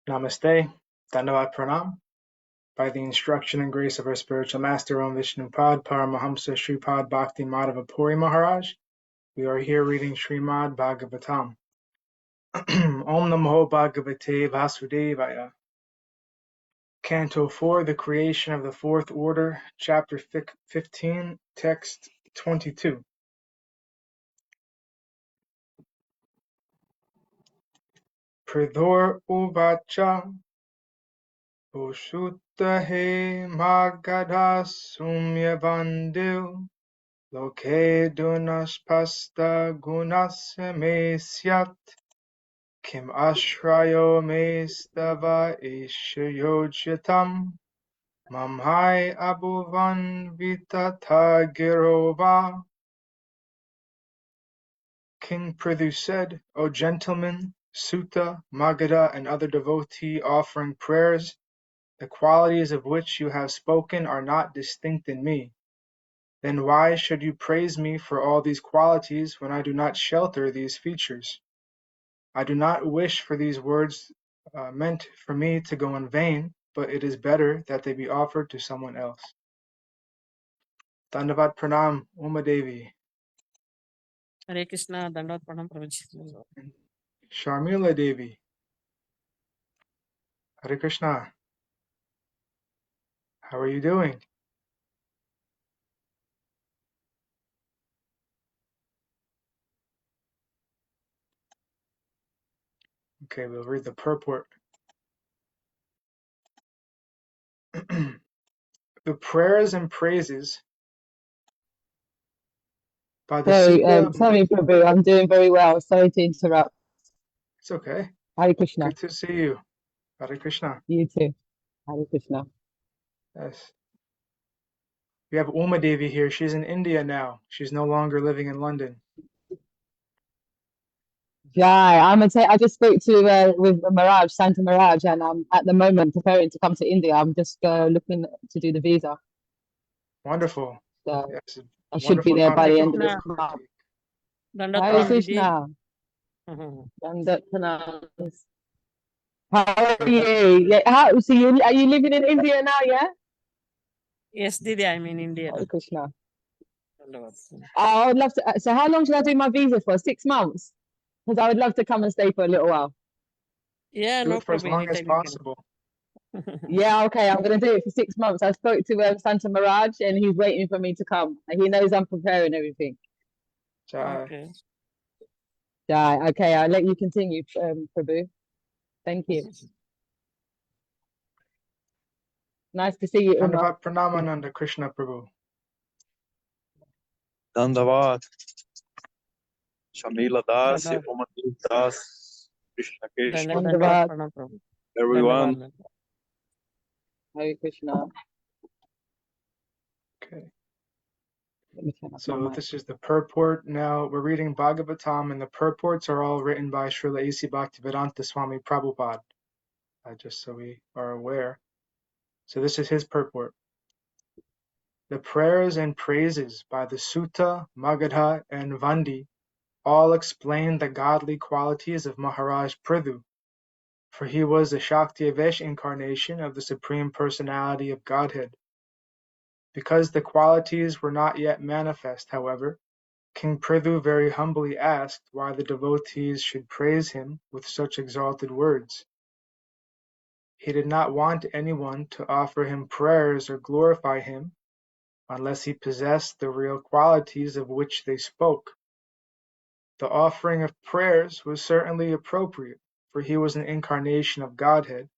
Namaste, Dandavat Pranam. By the instruction and grace of our spiritual master, Om Vishnupad Paramahamsa Sripad Bhakti Madhava Puri Maharaj, we are here reading Srimad Bhagavatam. Om Namo Bhagavate Vasudevaya. Canto 4, The Creation of the Fourth Order, Chapter 15, Text 22. Pṛthu Uvacha Ushutahe Magadha Sumyavandu Loke Dunaspasta Gunasya Me Syat Kim Ashrayo Me Stava Ishayojyatam Mamhai Abuvan Vitata Girova. King Pṛthu said, O gentlemen, Sutta, Magadha, and other devotee offering prayers, the qualities of which you have spoken are not distinct in me. Then why should you praise me for all these qualities when I do not shelter these features? I do not wish for these words meant for me to go in vain, but it is better that they be offered to someone else. Dandavat Pranam, Uma Devi. Hare Krishna, Dandavat Pranam Prabhuji. Sharmila Devi. Hare Krishna. How are you doing? Okay, we'll read the purport. The prayers and praises by the Sutta. Sorry, Prabhu, I'm doing very well. Sorry to interrupt. It's okay. Hare Krishna. Good to see you. Hare Krishna. You too. Hare Krishna. Yes. We have Uma Devi here. She's in India now. She's no longer living in London. Jai, I just spoke to with Maharaj, Santa Maharaj, and I'm at the moment preparing to come to India. I'm just looking to do the visa. Wonderful. So Yes, I should be there by the end of this month. Hare Krishna. Dandavat Pranam. How are you? Yeah, are you living in India now, yeah? Yes, Didi, I'm in India. Hare Krishna. I would love to. So how long should I do my visa for? 6 months? Because I would love to come and stay for a little while. Yeah, Do no it for as problem. long as possible. Yeah, okay, I'm going to do it for 6 months. I spoke to Santa Maharaj and he's waiting for me to come. And he knows I'm preparing everything. Okay. Yeah, okay, I'll let you continue, Prabhu. Thank you. Nice to see you, Uma. Dandavat Pranamananda Krishna Prabhu. Dandavat. Shamila Das, Uma Das, Krishna Krishna. Dandavat. Everyone. Hare Krishna. Okay. So this is the purport. Now we're reading Bhagavatam, and the purports are all written by Srila A.C. Bhaktivedanta Swami Prabhupada, just so we are aware. So this is his purport. The prayers and praises by the Sutta, Magadha, and Vandi all explain the godly qualities of Maharaj Pṛthu, for he was the Shakti-Avesh incarnation of the Supreme Personality of Godhead. Because the qualities were not yet manifest, however, King Pṛthu very humbly asked why the devotees should praise him with such exalted words. He did not want anyone to offer him prayers or glorify him unless he possessed the real qualities of which they spoke. The offering of prayers was certainly appropriate, for he was an incarnation of Godhead,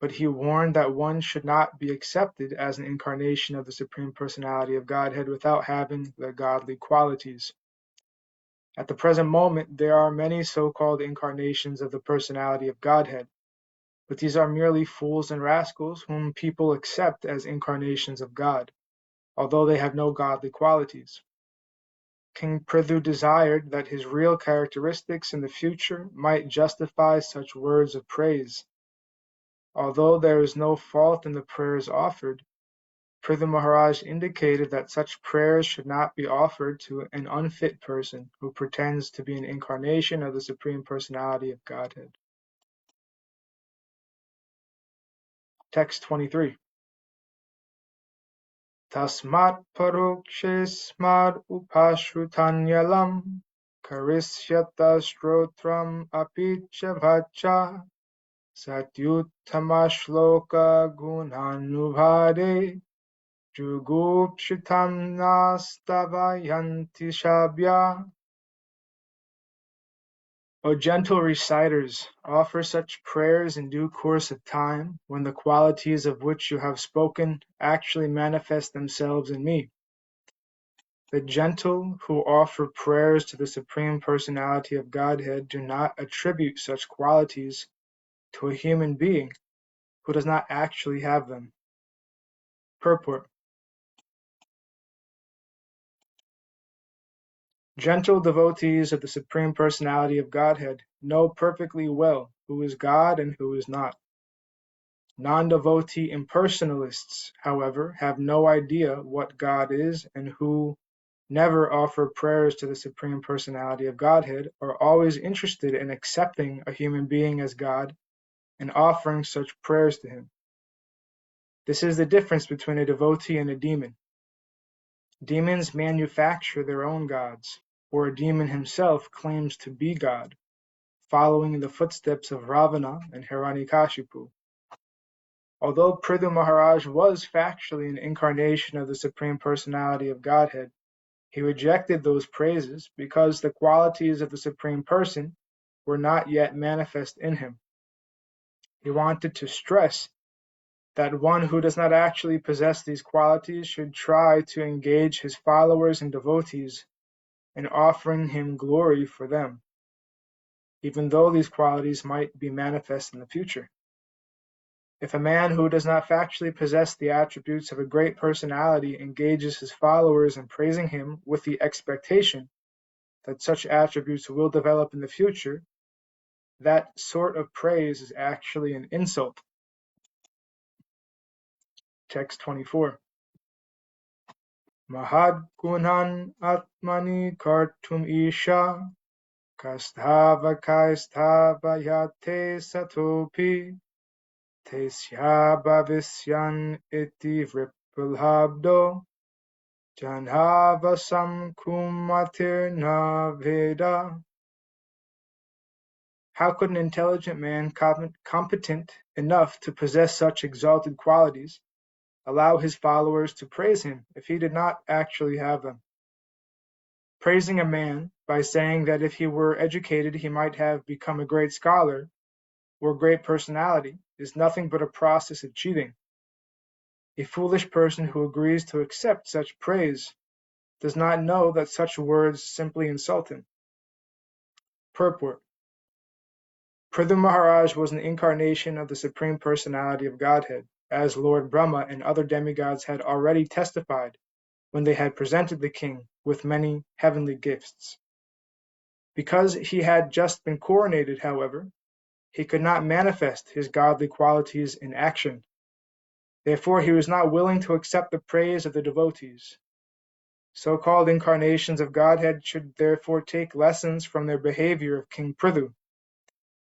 but he warned that one should not be accepted as an incarnation of the Supreme Personality of Godhead without having the godly qualities. At the present moment, there are many so-called incarnations of the Personality of Godhead, but these are merely fools and rascals whom people accept as incarnations of God, although they have no godly qualities. King Pṛthu desired that his real characteristics in the future might justify such words of praise. Although there is no fault in the prayers offered, Pṛthu Maharaj indicated that such prayers should not be offered to an unfit person who pretends to be an incarnation of the Supreme Personality of Godhead. Text 23. Tasmat parokshesmad upashrutanyalam karishyata strotram apicha vacha satyuttama shloka gunanubhade jugupshitam nastavayanti shabya. O gentle reciters, offer such prayers in due course of time, when the qualities of which you have spoken actually manifest themselves in me. The gentle who offer prayers to the Supreme Personality of Godhead do not attribute such qualities to a human being who does not actually have them. Purport. Gentle devotees of the Supreme Personality of Godhead know perfectly well who is God and who is not. Non-devotee impersonalists, however, have no idea what God is, and who never offer prayers to the Supreme Personality of Godhead are always interested in accepting a human being as God and offering such prayers to him. This is the difference between a devotee and a demon. Demons manufacture their own gods, or a demon himself claims to be God, following in the footsteps of Ravana and Hiranyakashipu. Although Pṛthu Maharaj was factually an incarnation of the Supreme Personality of Godhead, he rejected those praises because the qualities of the Supreme Person were not yet manifest in him. He wanted to stress that one who does not actually possess these qualities should try to engage his followers and devotees in offering him glory for them, even though these qualities might be manifest in the future. If a man who does not factually possess the attributes of a great personality engages his followers in praising him with the expectation that such attributes will develop in the future, that sort of praise is actually an insult. Text 24. Mahad gunan atmani kartum isha kastava kaistava yate satopi tesya bhavisyan iti vripulhabdo janhavasam kumatir na veda. How could an intelligent man competent enough to possess such exalted qualities allow his followers to praise him if he did not actually have them? Praising a man by saying that if he were educated he might have become a great scholar or great personality is nothing but a process of cheating. A foolish person who agrees to accept such praise does not know that such words simply insult him. Purport. Pṛthu Maharaj was an incarnation of the Supreme Personality of Godhead, as Lord Brahma and other demigods had already testified when they had presented the king with many heavenly gifts. Because he had just been coronated, however, he could not manifest his godly qualities in action. Therefore, he was not willing to accept the praise of the devotees. So-called incarnations of Godhead should therefore take lessons from their behavior of King Pṛthu.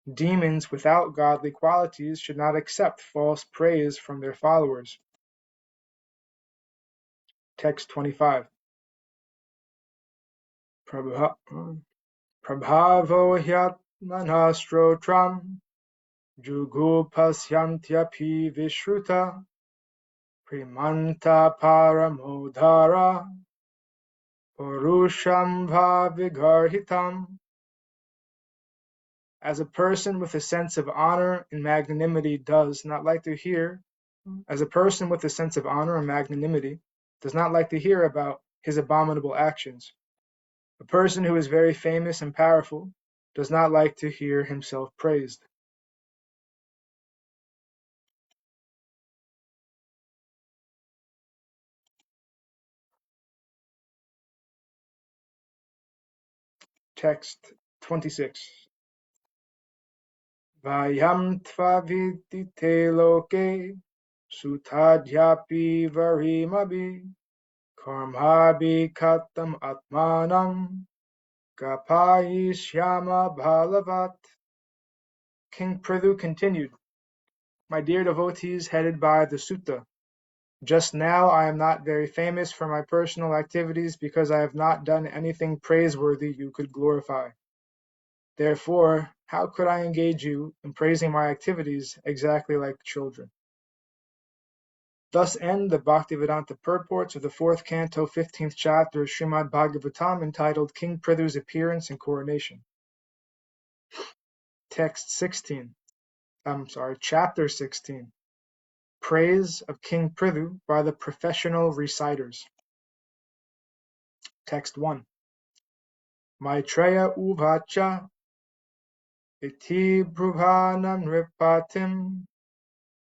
Demons without godly qualities should not accept false praise from their followers. Text 25. Prabhavo hyatmanastro jugupasyantyaphi vishruta primanta paramodhara purusham bhavigarhitam. As a person with a sense of honor and magnanimity does not like to hear about his abominable actions, a person who is very famous and powerful does not like to hear himself praised. Text 26. Vayam tvavidite loke sutadhyapi varimabi karmabhi katam atmanam kapayishyama bhalavat. King Pṛthu continued, My dear devotees headed by the sutta, just now I am not very famous for my personal activities because I have not done anything praiseworthy you could glorify. Therefore, how could I engage you in praising my activities exactly like children? Thus end the Bhaktivedanta purports of the 4th Canto, 15th chapter of Srimad Bhagavatam, entitled King Pṛthu's Appearance and Coronation. Chapter 16. Praise of King Pṛthu by the professional reciters. Text 1. Maitreya uvacha iti bruvana nripatim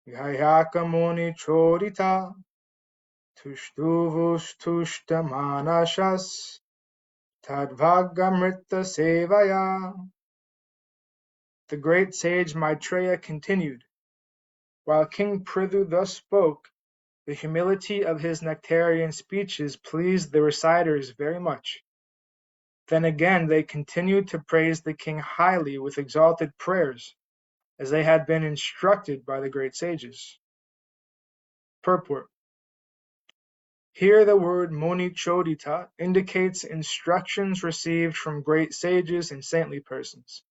yayaka muni chodita tushtuvustushtamanashas tadvagamrita sevaya. The great sage Maitreya continued, while King Pṛthu thus spoke, the humility of his nectarian speeches pleased the reciters very much. Then again they continued to praise the king highly with exalted prayers, as they had been instructed by the great sages. Purport. Here the word Muni Chodita indicates instructions received from great sages and saintly persons.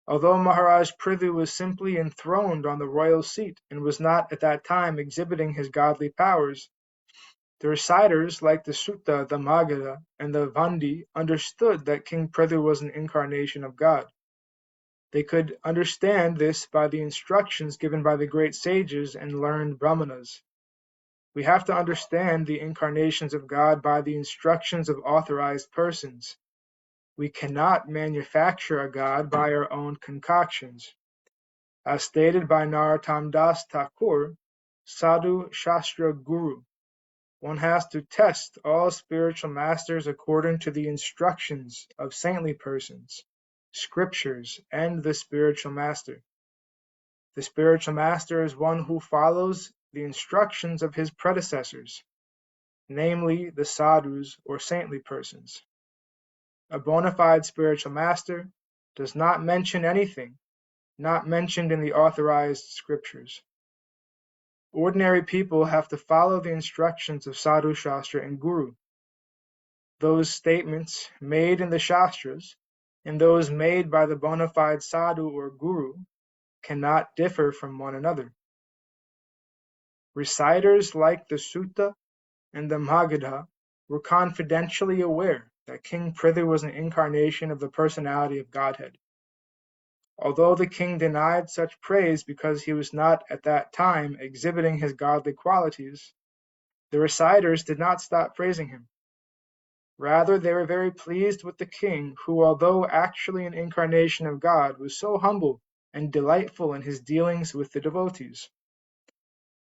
Although Maharaj Pṛthu was simply enthroned on the royal seat and was not at that time exhibiting his godly powers, the reciters, like the Sutta, the Magadha, and the Vandi, understood that King Pṛthu was an incarnation of God. They could understand this by the instructions given by the great sages and learned brahmanas. We have to understand the incarnations of God by the instructions of authorized persons. We cannot manufacture a God by our own concoctions. As stated by Narottam Das Thakur, Sadhu Shastra Guru, one has to test all spiritual masters according to the instructions of saintly persons, scriptures, and the spiritual master. The spiritual master is one who follows the instructions of his predecessors, namely the sadhus or saintly persons. A bona fide spiritual master does not mention anything not mentioned in the authorized scriptures. Ordinary people have to follow the instructions of Sadhu Shastra and Guru. Those statements made in the Shastras and those made by the bona fide Sadhu or Guru cannot differ from one another. Reciters like the Sutta and the Magadha were confidentially aware that King Pṛthu was an incarnation of the personality of Godhead. Although the king denied such praise because he was not at that time exhibiting his godly qualities, the reciters did not stop praising him. Rather, they were very pleased with the king, who, although actually an incarnation of God, was so humble and delightful in his dealings with the devotees.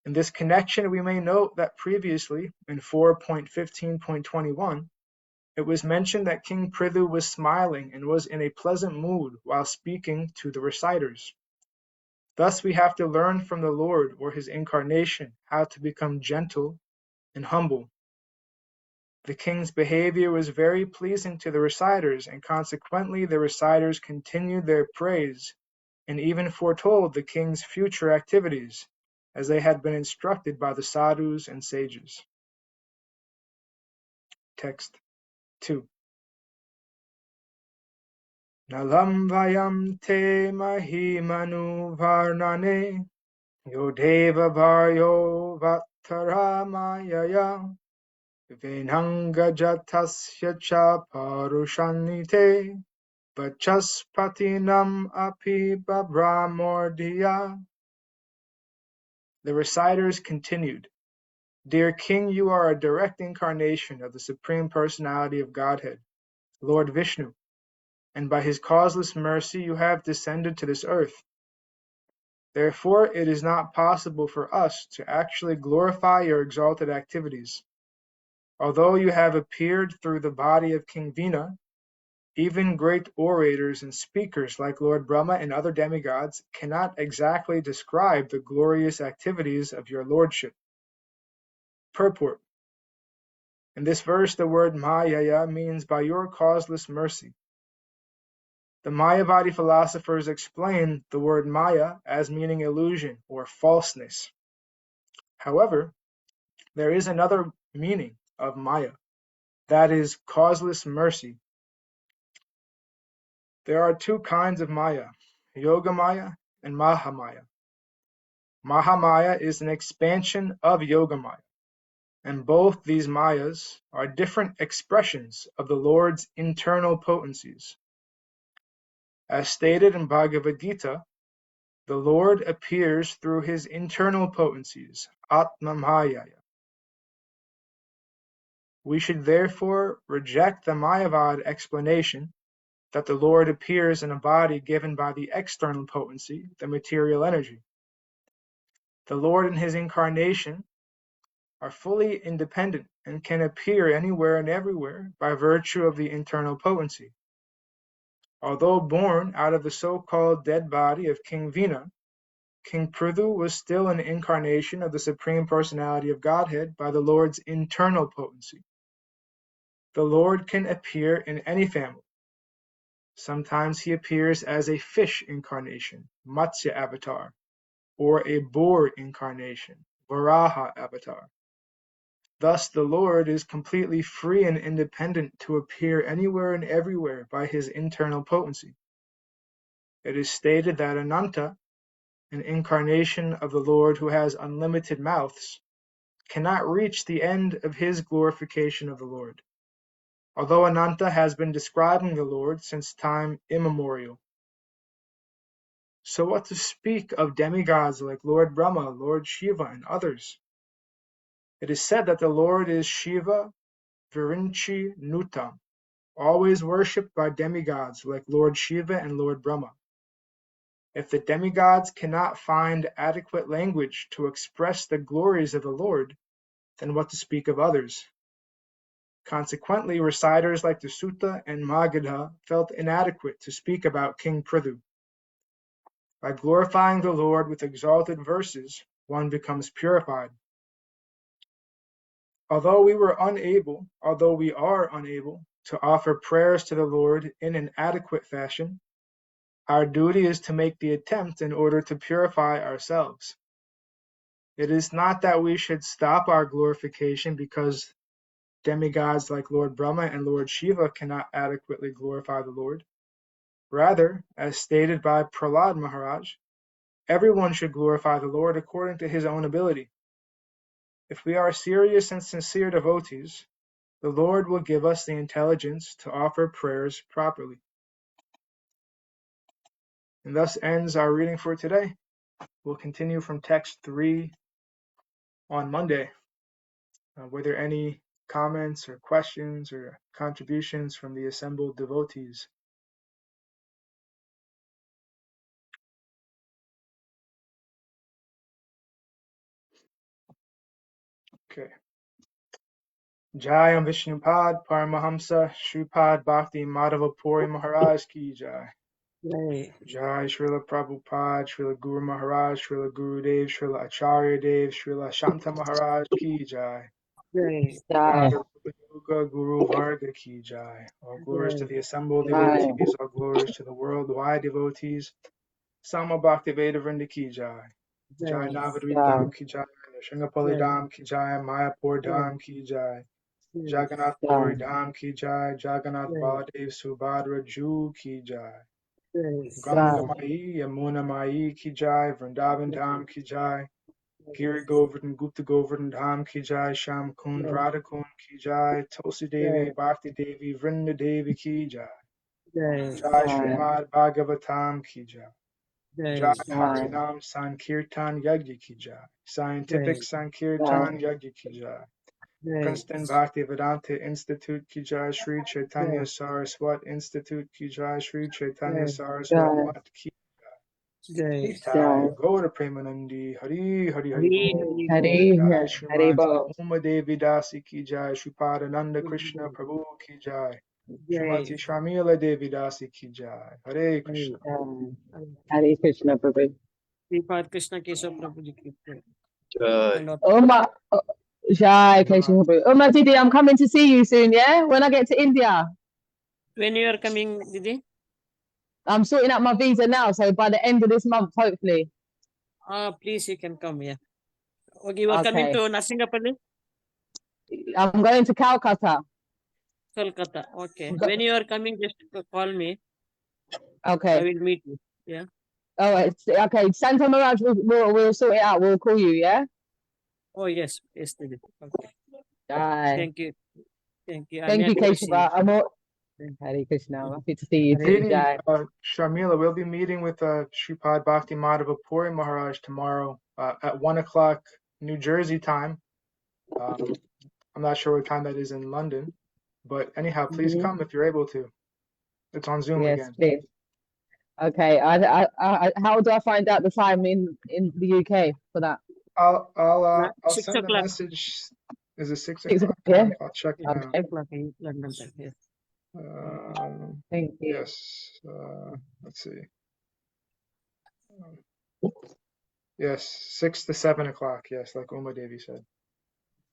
In this connection, we may note that previously, in 4.15.21, it was mentioned that King Pṛthu was smiling and was in a pleasant mood while speaking to the reciters. Thus we have to learn from the Lord or his incarnation how to become gentle and humble. The king's behavior was very pleasing to the reciters, and consequently the reciters continued their praise and even foretold the king's future activities, as they had been instructed by the sadhus and sages. Text 2. Nalam vayam te mahimanu varnane yodeva bharyo vattaramayaya venanga jatasya cha parushanite vachaspatinam api babramordiya. The reciters continued, Dear King, you are a direct incarnation of the Supreme Personality of Godhead, Lord Vishnu, and by his causeless mercy you have descended to this earth. Therefore, it is not possible for us to actually glorify your exalted activities. Although you have appeared through the body of King Vina, even great orators and speakers like Lord Brahma and other demigods cannot exactly describe the glorious activities of your lordship. Purport. In this verse, the word Mayaya means by your causeless mercy. The Mayavadi philosophers explain the word Maya as meaning illusion or falseness. However, there is another meaning of Maya, that is causeless mercy. There are two kinds of Maya, Yoga Maya and Mahamaya. Mahamaya is an expansion of Yoga Maya, and both these Mayas are different expressions of the Lord's internal potencies. As stated in Bhagavad Gita, the Lord appears through his internal potencies, Atma Mayaya. We should therefore reject the Mayavad explanation that the Lord appears in a body given by the external potency, the material energy. The Lord and his incarnation are fully independent and can appear anywhere and everywhere by virtue of the internal potency. Although born out of the so-called dead body of King Vina, King Pṛthu was still an incarnation of the Supreme Personality of Godhead by the Lord's internal potency. The Lord can appear in any family. Sometimes he appears as a fish incarnation, Matsya avatar, or a boar incarnation, Varaha avatar. Thus the Lord is completely free and independent to appear anywhere and everywhere by his internal potency. It is stated that Ananta, an incarnation of the Lord who has unlimited mouths, cannot reach the end of his glorification of the Lord, although Ananta has been describing the Lord since time immemorial. So what to speak of demigods like Lord Brahma, Lord Shiva, and others? It is said that the Lord is Shiva Virinchi Nutam, always worshipped by demigods like Lord Shiva and Lord Brahma. If the demigods cannot find adequate language to express the glories of the Lord, then what to speak of others? Consequently, reciters like the Sutta and Magadha felt inadequate to speak about King Pṛthu. By glorifying the Lord with exalted verses, one becomes purified. Although we are unable to offer prayers to the Lord in an adequate fashion, our duty is to make the attempt in order to purify ourselves. It is not that we should stop our glorification because demigods like Lord Brahma and Lord Shiva cannot adequately glorify the Lord. Rather, as stated by Prahlad Maharaj, everyone should glorify the Lord according to his own ability. If we are serious and sincere devotees, the Lord will give us the intelligence to offer prayers properly. And thus ends our reading for today. We'll continue from text 3 on Monday. Were there any comments or questions or contributions from the assembled devotees? Okay. Jai Vishnupad Paramahamsa Sripad Bhakti Madhava Puri Maharaj Ki Jai. Jai. Jai Srila Prabhupada, Srila Guru Maharaj, Srila Gurudev, Srila Acharya Dev, Srila Shanta Maharaj Ki Jai. Jai. Jai. Yoga Guru Varga Ki Jai. All glories to the assembled Jai. devotees, all glories to the worldwide devotees. Sama Bhaktiveda Vrinda Ki Jai. Jai Navadvip Dham Ki Jai. Shringapali Dham Ki Jai. Mayapur Dham Ki Jai. Jagannath Puri Dham Ki Jai. Jagannath Baladev Subhadra Ju Ki Jai. Ganga Mai, Yamuna Mai Ki Jai, Vrindavan Dham Ki Jai, Giri Govardhan, Gupta Govardhan Dham Ki Jai, Sham Kund, Radha Kund Ki Jai, Tulsi Devi, Bhakti Devi, Vrinda Devi Ki Jai, Jai Srimad Bhagavatam Ki Jai, Jai Harinam Sankirtan Yagya Ki Jai, Scientific Sankirtan Yagya Ki Jai, Princeton Bhaktivedanta Institute Ki Jai, Sri Chaitanya Saraswat Institute Ki Jai, Sri Chaitanya Saraswat Mat Ki Jai. Jai. Gaura Premanandi Hari Hari Hari Bol. Hare Jai Hare Srimati Bol. Uma Devi Dasi Ki Jai, Sripad Ananda Krishna Prabhu Ki Jai, Srimati Shamila Devi Dasi Ki Jai. Hare Krishna. Hare Krishna Prabhu. Sripad Krishna Keshav Prabhu Ji ki jai. Jai. Jai Krishna Prabhu. Uma Didi, I'm coming to see you soon, yeah? When I get to India. When you are coming, Didi? I'm sorting out my visa now, so by the end of this month, hopefully. Please, you can come. Yeah. Okay, you are coming to Narsingapalli? I'm going to Calcutta. Kolkata. Okay. When you are coming, just call me. Okay. I will meet you. Yeah. Oh, okay. Santa Mirage will sort it out. We'll call you, yeah? Oh, yes. Yesterday. Okay. Bye. Thank you. Thank you. I'm Thank you, happy to see Kesava. you. I'm all... Hare Krishna. I'm happy to see you too. Meeting, Jai. Sharmila, we'll be meeting with Sripad Bhakti Madhava Puri Maharaj tomorrow at 1 o'clock New Jersey time. I'm not sure what time that is in London, but anyhow, please come if you're able to. It's on Zoom Yes, again. please. Okay. How do I find out the time in the UK for that? I'll 6 send a o'clock. message. Is it 6 6 o'clock? o'clock, yeah? I'll check now. 6 o'clock in London time. Yes. Thank you. Yes. Let's see. Yes, 6 to 7 o'clock. Yes, like Uma Devi said.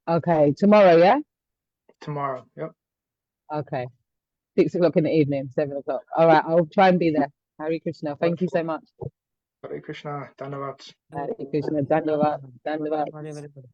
Okay. Tomorrow, yeah? Tomorrow. Yep. Okay. 6 o'clock in the evening, 7 o'clock. All right. I'll try and be there. Hare Krishna. Thank you so much. Hare Krishna. Dhanavat. Hare Krishna. Dandavad. Dandavad. Very, very good.